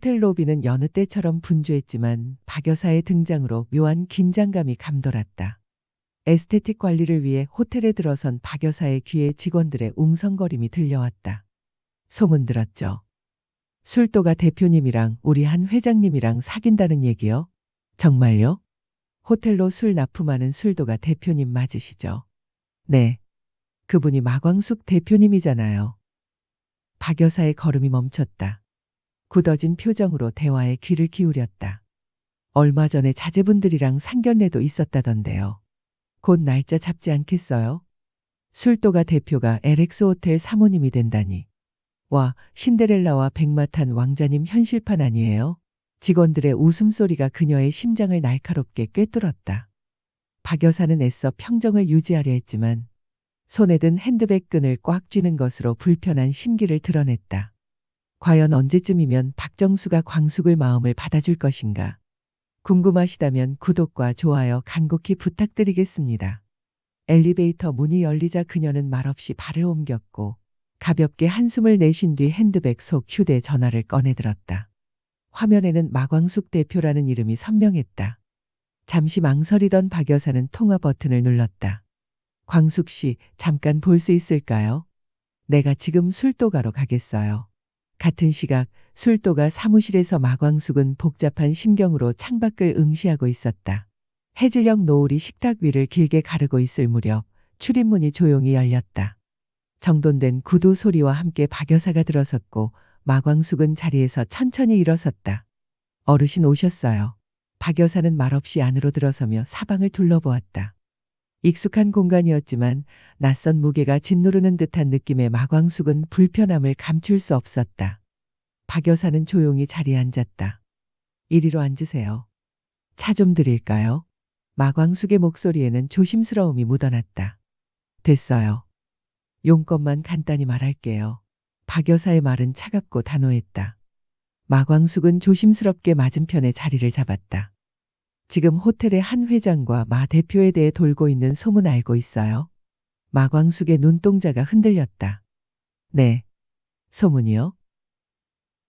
호텔 로비는 여느 때처럼 분주했지만 박 여사의 등장으로 묘한 긴장감이 감돌았다. 에스테틱 관리를 위해 호텔에 들어선 박 여사의 귀에 직원들의 웅성거림이 들려왔다. 소문 들었죠. 술도가 대표님이랑 우리 한 회장님이랑 사귄다는 얘기요? 정말요? 호텔로 술 납품하는 술도가 대표님 맞으시죠? 네. 그분이 마광숙 대표님이잖아요. 박 여사의 걸음이 멈췄다. 굳어진 표정으로 대화에 귀를 기울였다. 얼마 전에 자제분들이랑 상견례도 있었다던데요. 곧 날짜 잡지 않겠어요? 술도가 대표가 LX 호텔 사모님이 된다니. 와, 신데렐라와 백마탄 왕자님 현실판 아니에요? 직원들의 웃음소리가 그녀의 심장을 날카롭게 꿰뚫었다. 박 여사는 애써 평정을 유지하려 했지만 손에 든 핸드백 끈을 꽉 쥐는 것으로 불편한 심기를 드러냈다. 과연 언제쯤이면 박정수가 광숙을 마음을 받아줄 것인가? 궁금하시다면 구독과 좋아요 간곡히 부탁드리겠습니다. 엘리베이터 문이 열리자 그녀는 말없이 발을 옮겼고 가볍게 한숨을 내쉰 뒤 핸드백 속 휴대전화를 꺼내들었다. 화면에는 마광숙 대표라는 이름이 선명했다. 잠시 망설이던 박 여사는 통화 버튼을 눌렀다. 광숙 씨, 잠깐 볼 수 있을까요? 내가 지금 술도가로 가겠어요. 같은 시각 술도가 사무실에서 마광숙은 복잡한 심경으로 창밖을 응시하고 있었다. 해질녘 노을이 식탁 위를 길게 가르고 있을 무렵 출입문이 조용히 열렸다. 정돈된 구두 소리와 함께 박 여사가 들어섰고 마광숙은 자리에서 천천히 일어섰다. 어르신 오셨어요. 박 여사는 말없이 안으로 들어서며 사방을 둘러보았다. 익숙한 공간이었지만 낯선 무게가 짓누르는 듯한 느낌의 마광숙은 불편함을 감출 수 없었다. 박 여사는 조용히 자리에 앉았다. 이리로 앉으세요. 차 좀 드릴까요? 마광숙의 목소리에는 조심스러움이 묻어났다. 됐어요. 용건만 간단히 말할게요. 박 여사의 말은 차갑고 단호했다. 마광숙은 조심스럽게 맞은편에 자리를 잡았다. 지금 호텔의 한 회장과 마 대표에 대해 돌고 있는 소문 알고 있어요? 마광숙의 눈동자가 흔들렸다. 네. 소문이요?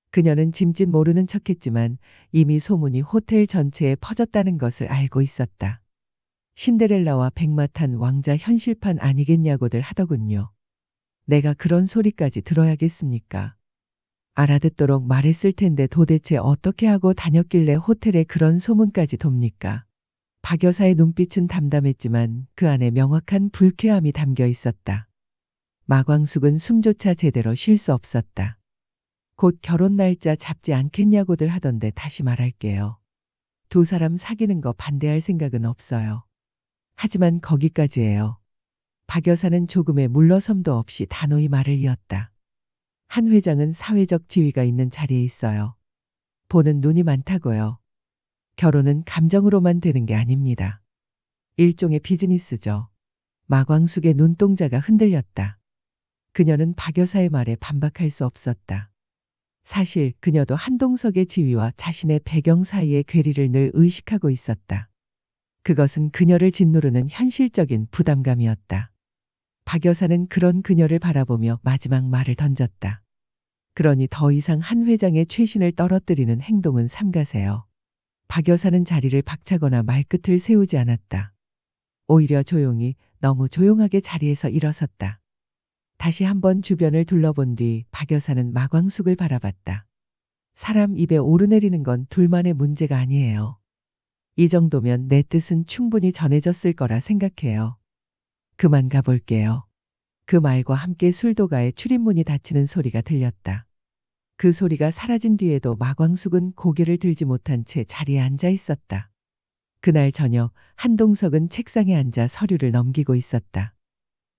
그녀는 짐짓 모르는 척했지만 이미 소문이 호텔 전체에 퍼졌다는 것을 알고 있었다. 신데렐라와 백마탄 왕자 현실판 아니겠냐고들 하더군요. 내가 그런 소리까지 들어야겠습니까? 알아듣도록 말했을 텐데 도대체 어떻게 하고 다녔길래 호텔에 그런 소문까지 돕니까? 박 여사의 눈빛은 담담했지만 그 안에 명확한 불쾌함이 담겨 있었다. 마광숙은 숨조차 제대로 쉴 수 없었다. 곧 결혼 날짜 잡지 않겠냐고들 하던데 다시 말할게요. 두 사람 사귀는 거 반대할 생각은 없어요. 하지만 거기까지예요. 박 여사는 조금의 물러섬도 없이 단호히 말을 이었다. 한 회장은 사회적 지위가 있는 자리에 있어요. 보는 눈이 많다고요. 결혼은 감정으로만 되는 게 아닙니다. 일종의 비즈니스죠. 마광숙의 눈동자가 흔들렸다. 그녀는 박 여사의 말에 반박할 수 없었다. 사실 그녀도 한동석의 지위와 자신의 배경 사이의 괴리를 늘 의식하고 있었다. 그것은 그녀를 짓누르는 현실적인 부담감이었다. 박 여사는 그런 그녀를 바라보며 마지막 말을 던졌다. 그러니 더 이상 한 회장의 최신을 떨어뜨리는 행동은 삼가세요. 박 여사는 자리를 박차거나 말끝을 세우지 않았다. 오히려 조용히, 너무 조용하게 자리에서 일어섰다. 다시 한번 주변을 둘러본 뒤 박 여사는 마광숙을 바라봤다. 사람 입에 오르내리는 건 둘만의 문제가 아니에요. 이 정도면 내 뜻은 충분히 전해졌을 거라 생각해요. 그만 가볼게요. 그 말과 함께 술도가의 출입문이 닫히는 소리가 들렸다. 그 소리가 사라진 뒤에도 마광숙은 고개를 들지 못한 채 자리에 앉아 있었다. 그날 저녁 한동석은 책상에 앉아 서류를 넘기고 있었다.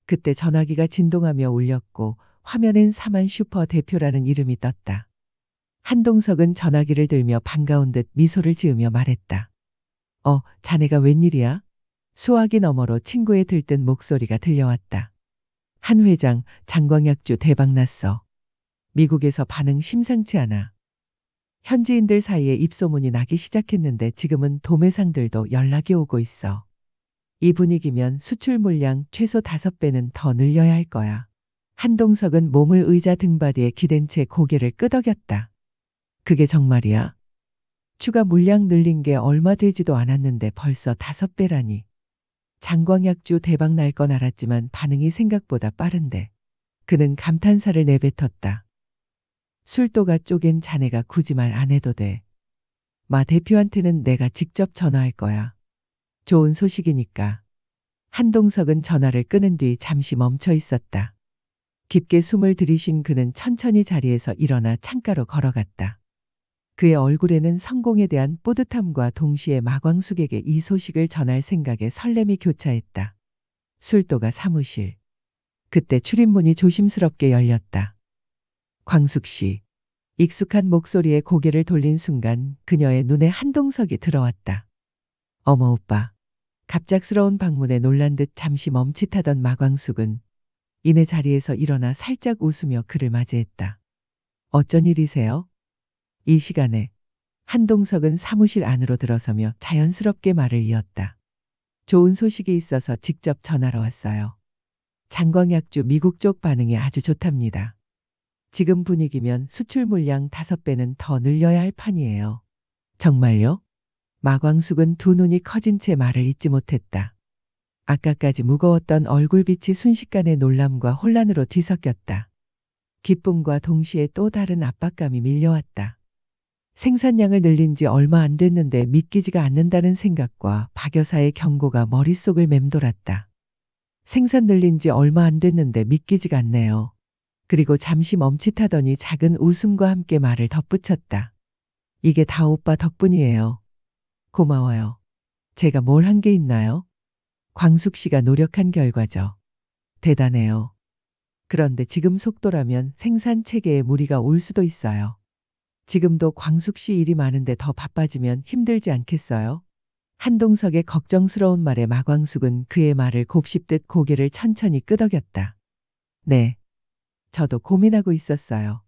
그때 전화기가 진동하며 울렸고 화면엔 사만 슈퍼 대표라는 이름이 떴다. 한동석은 전화기를 들며 반가운 듯 미소를 지으며 말했다. 자네가 웬일이야? 수화기 너머로 친구의 들뜬 목소리가 들려왔다. 한 회장, 장광약주 대박났어. 미국에서 반응 심상치 않아. 현지인들 사이에 입소문이 나기 시작했는데 지금은 도매상들도 연락이 오고 있어. 이 분위기면 수출 물량 최소 5배는 더 늘려야 할 거야. 한동석은 몸을 의자 등받이에 기댄 채 고개를 끄덕였다. 그게 정말이야? 추가 물량 늘린 게 얼마 되지도 않았는데 벌써 5배라니. 장광약주 대박 날 건 알았지만 반응이 생각보다 빠른데. 그는 감탄사를 내뱉었다. 술도가 쪼갠 자네가 굳이 말 안 해도 돼. 마 대표한테는 내가 직접 전화할 거야. 좋은 소식이니까. 한동석은 전화를 끊은 뒤 잠시 멈춰 있었다. 깊게 숨을 들이쉰 그는 천천히 자리에서 일어나 창가로 걸어갔다. 그의 얼굴에는 성공에 대한 뿌듯함과 동시에 마광숙에게 이 소식을 전할 생각에 설렘이 교차했다. 술도가 사무실. 그때 출입문이 조심스럽게 열렸다. 광숙 씨. 익숙한 목소리에 고개를 돌린 순간 그녀의 눈에 한동석이 들어왔다. 어머 오빠. 갑작스러운 방문에 놀란 듯 잠시 멈칫하던 마광숙은 이내 자리에서 일어나 살짝 웃으며 그를 맞이했다. 어쩐 일이세요? 이 시간에 한동석은 사무실 안으로 들어서며 자연스럽게 말을 이었다. 좋은 소식이 있어서 직접 전화로 왔어요. 장광약주 미국 쪽 반응이 아주 좋답니다. 지금 분위기면 수출 물량 5배는 더 늘려야 할 판이에요. 정말요? 마광숙은 두 눈이 커진 채 말을 잇지 못했다. 아까까지 무거웠던 얼굴빛이 순식간에 놀람과 혼란으로 뒤섞였다. 기쁨과 동시에 또 다른 압박감이 밀려왔다. 생산량을 늘린 지 얼마 안 됐는데 믿기지가 않는다는 생각과 박 여사의 경고가 머릿속을 맴돌았다. 생산 늘린 지 얼마 안 됐는데 믿기지가 않네요. 그리고 잠시 멈칫하더니 작은 웃음과 함께 말을 덧붙였다. 이게 다 오빠 덕분이에요. 고마워요. 제가 뭘 한 게 있나요? 광숙 씨가 노력한 결과죠. 대단해요. 그런데 지금 속도라면 생산 체계에 무리가 올 수도 있어요. 지금도 광숙 씨 일이 많은데 더 바빠지면 힘들지 않겠어요? 한동석의 걱정스러운 말에 마광숙은 그의 말을 곱씹듯 고개를 천천히 끄덕였다. 네. 저도 고민하고 있었어요.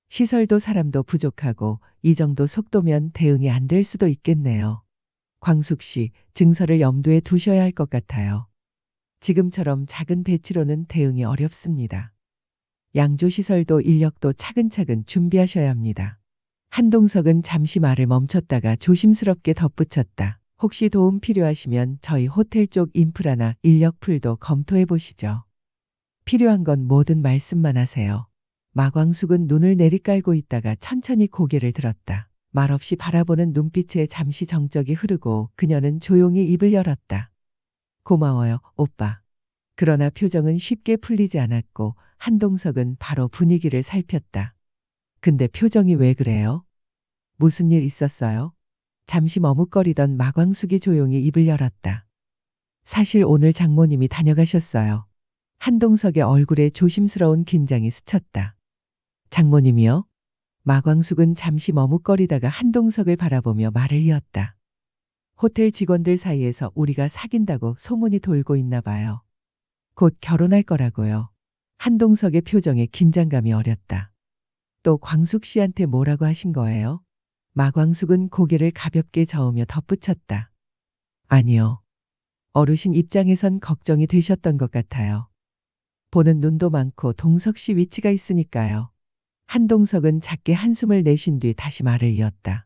시설도 사람도 부족하고 이 정도 속도면 대응이 안 될 수도 있겠네요. 광숙 씨, 증서를 염두에 두셔야 할 것 같아요. 지금처럼 작은 배치로는 대응이 어렵습니다. 양조시설도 인력도 차근차근 준비하셔야 합니다. 한동석은 잠시 말을 멈췄다가 조심스럽게 덧붙였다. 혹시 도움 필요하시면 저희 호텔 쪽 인프라나 인력풀도 검토해 보시죠. 필요한 건 뭐든 말씀만 하세요. 마광숙은 눈을 내리깔고 있다가 천천히 고개를 들었다. 말없이 바라보는 눈빛에 잠시 정적이 흐르고 그녀는 조용히 입을 열었다. 고마워요, 오빠. 그러나 표정은 쉽게 풀리지 않았고 한동석은 바로 분위기를 살폈다. 근데 표정이 왜 그래요? 무슨 일 있었어요? 잠시 머뭇거리던 마광숙이 조용히 입을 열었다. 사실 오늘 장모님이 다녀가셨어요. 한동석의 얼굴에 조심스러운 긴장이 스쳤다. 장모님이요? 마광숙은 잠시 머뭇거리다가 한동석을 바라보며 말을 이었다. 호텔 직원들 사이에서 우리가 사귄다고 소문이 돌고 있나 봐요. 곧 결혼할 거라고요. 한동석의 표정에 긴장감이 어렸다. 또 광숙 씨한테 뭐라고 하신 거예요? 마광숙은 고개를 가볍게 저으며 덧붙였다. 아니요. 어르신 입장에선 걱정이 되셨던 것 같아요. 보는 눈도 많고 동석 씨 위치가 있으니까요. 한동석은 작게 한숨을 내쉰 뒤 다시 말을 이었다.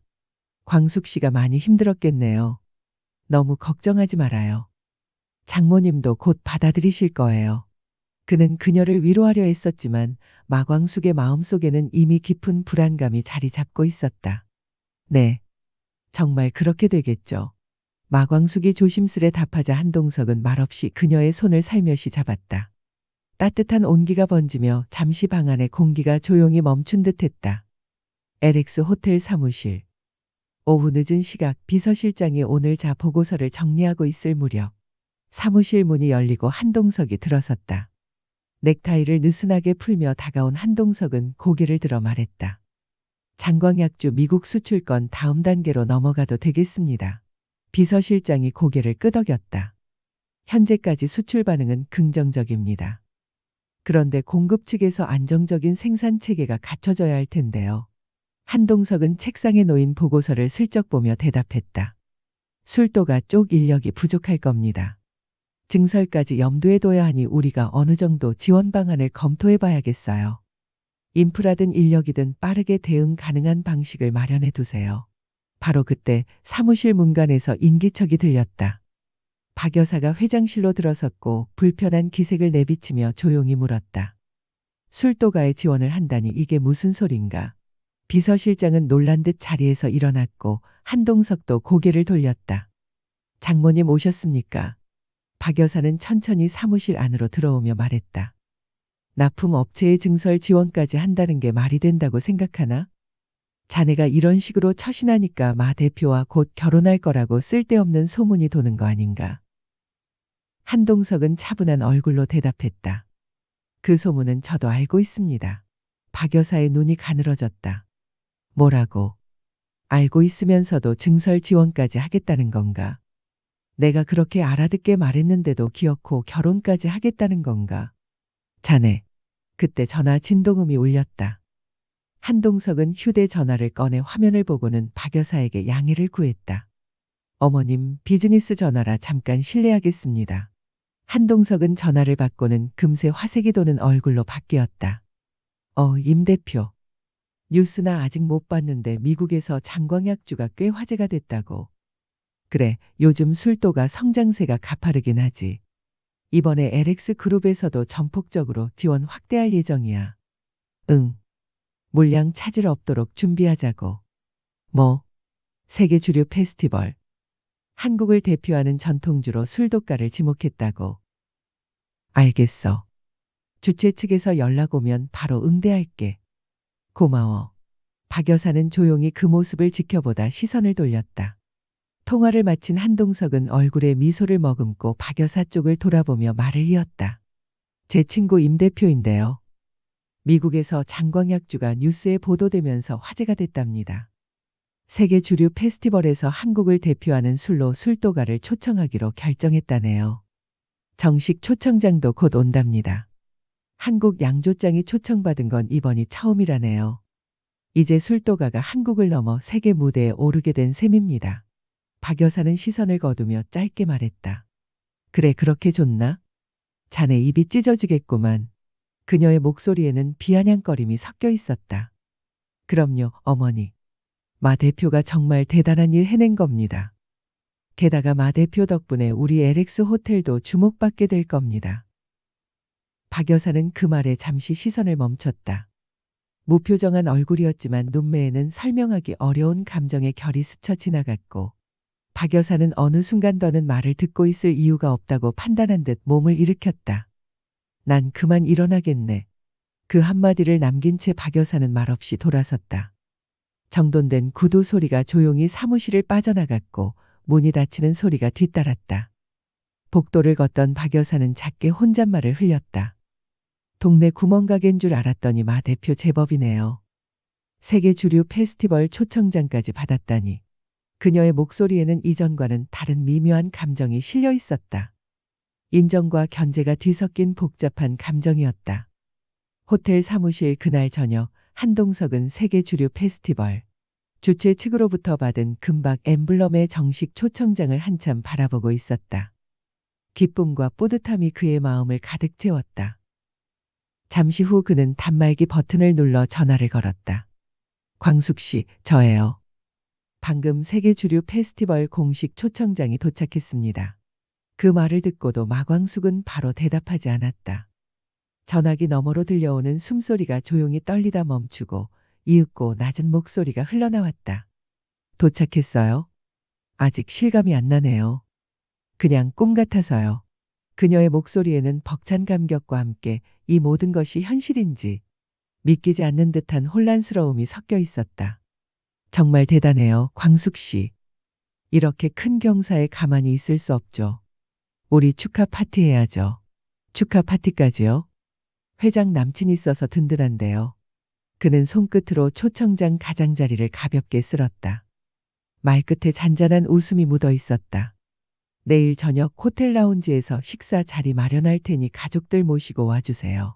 광숙 씨가 많이 힘들었겠네요. 너무 걱정하지 말아요. 장모님도 곧 받아들이실 거예요. 그는 그녀를 위로하려 했었지만 마광숙의 마음속에는 이미 깊은 불안감이 자리 잡고 있었다. 네. 정말 그렇게 되겠죠. 마광숙이 조심스레 답하자 한동석은 말없이 그녀의 손을 살며시 잡았다. 따뜻한 온기가 번지며 잠시 방 안의 공기가 조용히 멈춘 듯했다. LX 호텔 사무실. 오후 늦은 시각 비서실장이 오늘 자 보고서를 정리하고 있을 무렵 사무실 문이 열리고 한동석이 들어섰다. 넥타이를 느슨하게 풀며 다가온 한동석은 고개를 들어 말했다. 장광약주 미국 수출건 다음 단계로 넘어가도 되겠습니다. 비서실장이 고개를 끄덕였다. 현재까지 수출 반응은 긍정적입니다. 그런데 공급 측에서 안정적인 생산 체계가 갖춰져야 할 텐데요. 한동석은 책상에 놓인 보고서를 슬쩍 보며 대답했다. 술도가 쪽 인력이 부족할 겁니다. 증설까지 염두에 둬야 하니 우리가 어느 정도 지원 방안을 검토해 봐야겠어요. 인프라든 인력이든 빠르게 대응 가능한 방식을 마련해 두세요. 바로 그때 사무실 문간에서 인기척이 들렸다. 박 여사가 회장실로 들어섰고 불편한 기색을 내비치며 조용히 물었다. 술도가에 지원을 한다니 이게 무슨 소린가? 비서실장은 놀란 듯 자리에서 일어났고 한동석도 고개를 돌렸다. 장모님 오셨습니까? 박 여사는 천천히 사무실 안으로 들어오며 말했다. 납품업체의 증설 지원까지 한다는 게 말이 된다고 생각하나? 자네가 이런 식으로 처신하니까 마 대표와 곧 결혼할 거라고 쓸데없는 소문이 도는 거 아닌가? 한동석은 차분한 얼굴로 대답했다. 그 소문은 저도 알고 있습니다. 박 여사의 눈이 가늘어졌다. 뭐라고? 알고 있으면서도 증설 지원까지 하겠다는 건가? 내가 그렇게 알아듣게 말했는데도 기어코 결혼까지 하겠다는 건가? 자네. 그때 전화 진동음이 울렸다. 한동석은 휴대전화를 꺼내 화면을 보고는 박 여사에게 양해를 구했다. 어머님, 비즈니스 전화라 잠깐 실례하겠습니다. 한동석은 전화를 받고는 금세 화색이 도는 얼굴로 바뀌었다. 임 대표. 뉴스나 아직 못 봤는데 미국에서 장광약주가 꽤 화제가 됐다고. 그래, 요즘 술도가 성장세가 가파르긴 하지. 이번에 LX 그룹에서도 전폭적으로 지원 확대할 예정이야. 응. 물량 차질 없도록 준비하자고. 뭐? 세계 주류 페스티벌. 한국을 대표하는 전통주로 술도가를 지목했다고. 알겠어. 주최 측에서 연락 오면 바로 응대할게. 고마워. 박 여사는 조용히 그 모습을 지켜보다 시선을 돌렸다. 통화를 마친 한동석은 얼굴에 미소를 머금고 박 여사 쪽을 돌아보며 말을 이었다. 제 친구 임 대표인데요. 미국에서 장광약주가 뉴스에 보도되면서 화제가 됐답니다. 세계 주류 페스티벌에서 한국을 대표하는 술로 술도가를 초청하기로 결정했다네요. 정식 초청장도 곧 온답니다. 한국 양조장이 초청받은 건 이번이 처음이라네요. 이제 술도가가 한국을 넘어 세계 무대에 오르게 된 셈입니다. 박 여사는 시선을 거두며 짧게 말했다. 그래, 그렇게 좋나? 자네 입이 찢어지겠구만. 그녀의 목소리에는 비아냥거림이 섞여 있었다. 그럼요, 어머니. 마 대표가 정말 대단한 일 해낸 겁니다. 게다가 마 대표 덕분에 우리 LX 호텔도 주목받게 될 겁니다. 박 여사는 그 말에 잠시 시선을 멈췄다. 무표정한 얼굴이었지만 눈매에는 설명하기 어려운 감정의 결이 스쳐 지나갔고 박 여사는 어느 순간 더는 말을 듣고 있을 이유가 없다고 판단한 듯 몸을 일으켰다. 난 그만 일어나겠네. 그 한마디를 남긴 채 박 여사는 말없이 돌아섰다. 정돈된 구두 소리가 조용히 사무실을 빠져나갔고 문이 닫히는 소리가 뒤따랐다. 복도를 걷던 박 여사는 작게 혼잣말을 흘렸다. 동네 구멍가게인 줄 알았더니 마 대표 제법이네요. 세계 주류 페스티벌 초청장까지 받았다니. 그녀의 목소리에는 이전과는 다른 미묘한 감정이 실려 있었다. 인정과 견제가 뒤섞인 복잡한 감정이었다. 호텔 사무실 그날 저녁 한동석은 세계 주류 페스티벌 주최 측으로부터 받은 금박 엠블럼의 정식 초청장을 한참 바라보고 있었다. 기쁨과 뿌듯함이 그의 마음을 가득 채웠다. 잠시 후 그는 단말기 버튼을 눌러 전화를 걸었다. 광숙 씨, 저예요. 방금 세계 주류 페스티벌 공식 초청장이 도착했습니다. 그 말을 듣고도 마광숙은 바로 대답하지 않았다. 전화기 너머로 들려오는 숨소리가 조용히 떨리다 멈추고 이윽고 낮은 목소리가 흘러나왔다. 도착했어요? 아직 실감이 안 나네요. 그냥 꿈 같아서요. 그녀의 목소리에는 벅찬 감격과 함께 이 모든 것이 현실인지 믿기지 않는 듯한 혼란스러움이 섞여 있었다. 정말 대단해요, 광숙 씨. 이렇게 큰 경사에 가만히 있을 수 없죠. 우리 축하 파티 해야죠. 축하 파티까지요? 회장 남친이 있어서 든든한데요. 그는 손끝으로 초청장 가장자리를 가볍게 쓸었다. 말끝에 잔잔한 웃음이 묻어 있었다. 내일 저녁 호텔 라운지에서 식사 자리 마련할 테니 가족들 모시고 와주세요.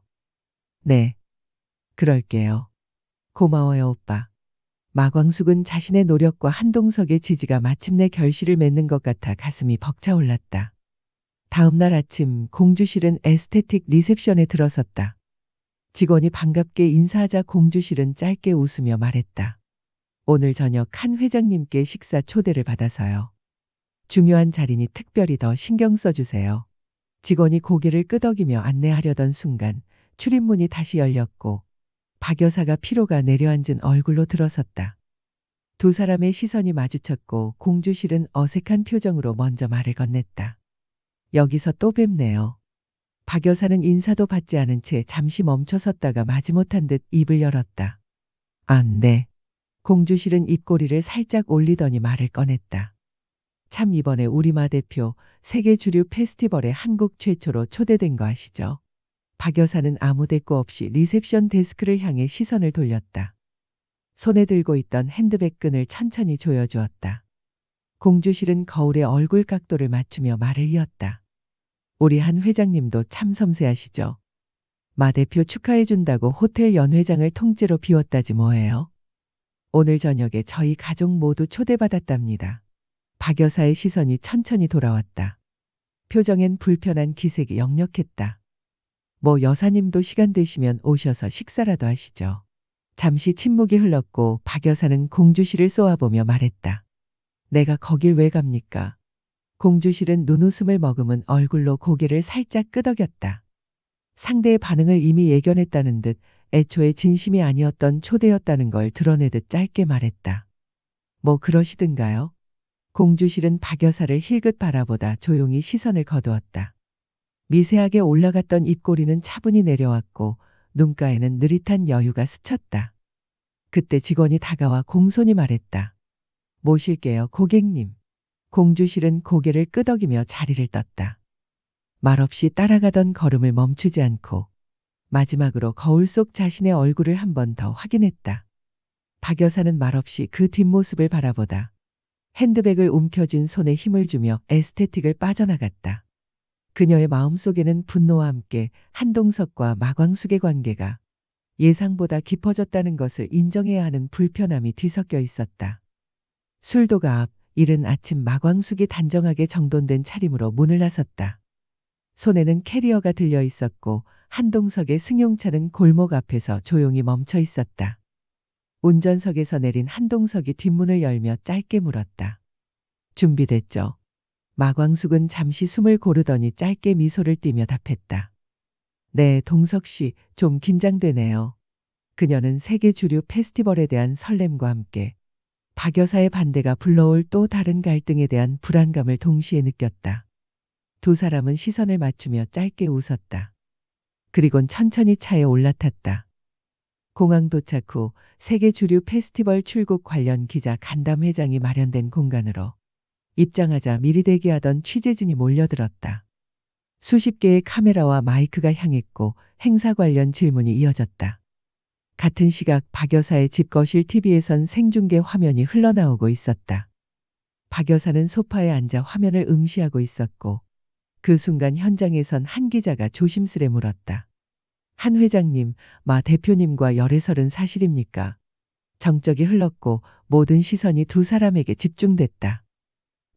네. 그럴게요. 고마워요, 오빠. 마광숙은 자신의 노력과 한동석의 지지가 마침내 결실을 맺는 것 같아 가슴이 벅차올랐다. 다음 날 아침 공주실은 에스테틱 리셉션에 들어섰다. 직원이 반갑게 인사하자 공주실은 짧게 웃으며 말했다. 오늘 저녁 한 회장님께 식사 초대를 받아서요. 중요한 자리니 특별히 더 신경 써주세요. 직원이 고개를 끄덕이며 안내하려던 순간 출입문이 다시 열렸고 박 여사가 피로가 내려앉은 얼굴로 들어섰다. 두 사람의 시선이 마주쳤고 공주실은 어색한 표정으로 먼저 말을 건넸다. 여기서 또 뵙네요. 박 여사는 인사도 받지 않은 채 잠시 멈춰섰다가 마지못한 듯 입을 열었다. 아, 네. 공주실은 입꼬리를 살짝 올리더니 말을 꺼냈다. 참 이번에 우리 마 대표 세계 주류 페스티벌에 한국 최초로 초대된 거 아시죠? 박 여사는 아무 대꾸 없이 리셉션 데스크를 향해 시선을 돌렸다. 손에 들고 있던 핸드백 끈을 천천히 조여주었다. 공주실은 거울에 얼굴 각도를 맞추며 말을 이었다. 우리 한 회장님도 참 섬세하시죠? 마 대표 축하해준다고 호텔 연회장을 통째로 비웠다지 뭐예요? 오늘 저녁에 저희 가족 모두 초대받았답니다. 박 여사의 시선이 천천히 돌아왔다. 표정엔 불편한 기색이 역력했다. 뭐 여사님도 시간 되시면 오셔서 식사라도 하시죠. 잠시 침묵이 흘렀고 박 여사는 공주실을 쏘아보며 말했다. 내가 거길 왜 갑니까? 공주실은 눈웃음을 머금은 얼굴로 고개를 살짝 끄덕였다. 상대의 반응을 이미 예견했다는 듯 애초에 진심이 아니었던 초대였다는 걸 드러내듯 짧게 말했다. 뭐 그러시든가요? 공주실은 박 여사를 힐끗 바라보다 조용히 시선을 거두었다. 미세하게 올라갔던 입꼬리는 차분히 내려왔고 눈가에는 느릿한 여유가 스쳤다. 그때 직원이 다가와 공손히 말했다. 모실게요, 고객님. 공주실은 고개를 끄덕이며 자리를 떴다. 말없이 따라가던 걸음을 멈추지 않고 마지막으로 거울 속 자신의 얼굴을 한 번 더 확인했다. 박 여사는 말없이 그 뒷모습을 바라보다 핸드백을 움켜쥔 손에 힘을 주며 에스테틱을 빠져나갔다. 그녀의 마음속에는 분노와 함께 한동석과 마광숙의 관계가 예상보다 깊어졌다는 것을 인정해야 하는 불편함이 뒤섞여 있었다. 술도가 앞 이른 아침 마광숙이 단정하게 정돈된 차림으로 문을 나섰다. 손에는 캐리어가 들려 있었고 한동석의 승용차는 골목 앞에서 조용히 멈춰 있었다. 운전석에서 내린 한동석이 뒷문을 열며 짧게 물었다. 준비됐죠? 마광숙은 잠시 숨을 고르더니 짧게 미소를 띠며 답했다. 네, 동석 씨, 좀 긴장되네요. 그녀는 세계 주류 페스티벌에 대한 설렘과 함께 박 여사의 반대가 불러올 또 다른 갈등에 대한 불안감을 동시에 느꼈다. 두 사람은 시선을 맞추며 짧게 웃었다. 그리곤 천천히 차에 올라탔다. 공항 도착 후 세계 주류 페스티벌 출국 관련 기자 간담회장이 마련된 공간으로 입장하자 미리 대기하던 취재진이 몰려들었다. 수십 개의 카메라와 마이크가 향했고 행사 관련 질문이 이어졌다. 같은 시각 박 여사의 집거실 TV에선 생중계 화면이 흘러나오고 있었다. 박 여사는 소파에 앉아 화면을 응시하고 있었고 그 순간 현장에선 한 기자가 조심스레 물었다. 한 회장님, 마 대표님과 열애설은 사실입니까? 정적이 흘렀고 모든 시선이 두 사람에게 집중됐다.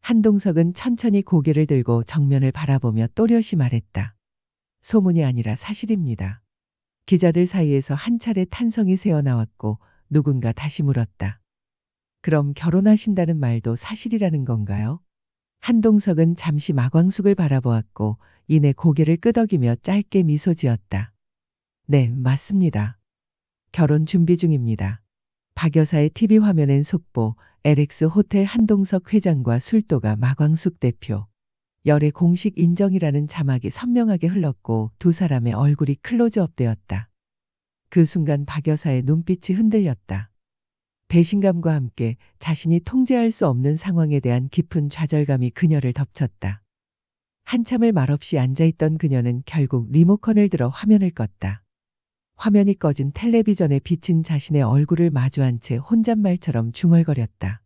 한동석은 천천히 고개를 들고 정면을 바라보며 또렷이 말했다. 소문이 아니라 사실입니다. 기자들 사이에서 한 차례 탄성이 새어나왔고 누군가 다시 물었다. 그럼 결혼하신다는 말도 사실이라는 건가요? 한동석은 잠시 마광숙을 바라보았고 이내 고개를 끄덕이며 짧게 미소 지었다. 네, 맞습니다. 결혼 준비 중입니다. 박 여사의 TV 화면엔 속보, LX 호텔 한동석 회장과 술도가 마광숙 대표. 열애 공식 인정이라는 자막이 선명하게 흘렀고 두 사람의 얼굴이 클로즈업 되었다. 그 순간 박 여사의 눈빛이 흔들렸다. 배신감과 함께 자신이 통제할 수 없는 상황에 대한 깊은 좌절감이 그녀를 덮쳤다. 한참을 말없이 앉아있던 그녀는 결국 리모컨을 들어 화면을 껐다. 화면이 꺼진 텔레비전에 비친 자신의 얼굴을 마주한 채 혼잣말처럼 중얼거렸다.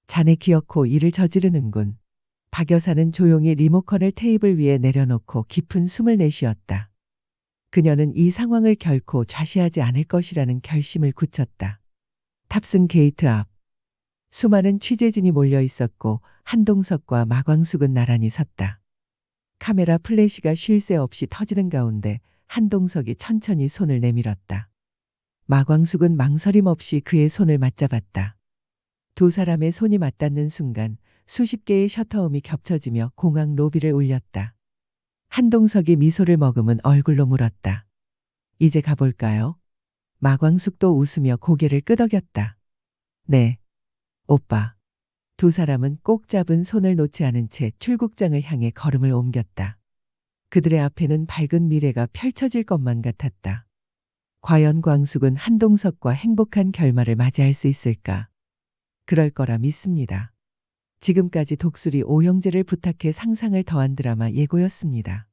자네 기어코 일을 저지르는군. 박 여사는 조용히 리모컨을 테이블 위에 내려놓고 깊은 숨을 내쉬었다. 그녀는 이 상황을 결코 좌시하지 않을 것이라는 결심을 굳혔다. 탑승 게이트 앞. 수많은 취재진이 몰려 있었고 한동석과 마광숙은 나란히 섰다. 카메라 플래시가 쉴 새 없이 터지는 가운데 한동석이 천천히 손을 내밀었다. 마광숙은 망설임 없이 그의 손을 맞잡았다. 두 사람의 손이 맞닿는 순간 수십 개의 셔터음이 겹쳐지며 공항 로비를 울렸다. 한동석이 미소를 머금은 얼굴로 물었다. 이제 가볼까요? 마광숙도 웃으며 고개를 끄덕였다. 네, 오빠. 두 사람은 꼭 잡은 손을 놓지 않은 채 출국장을 향해 걸음을 옮겼다. 그들의 앞에는 밝은 미래가 펼쳐질 것만 같았다. 과연 광숙은 한동석과 행복한 결말을 맞이할 수 있을까? 그럴 거라 믿습니다. 지금까지 독수리 오형제를 부탁해 상상을 더한 드라마 예고였습니다.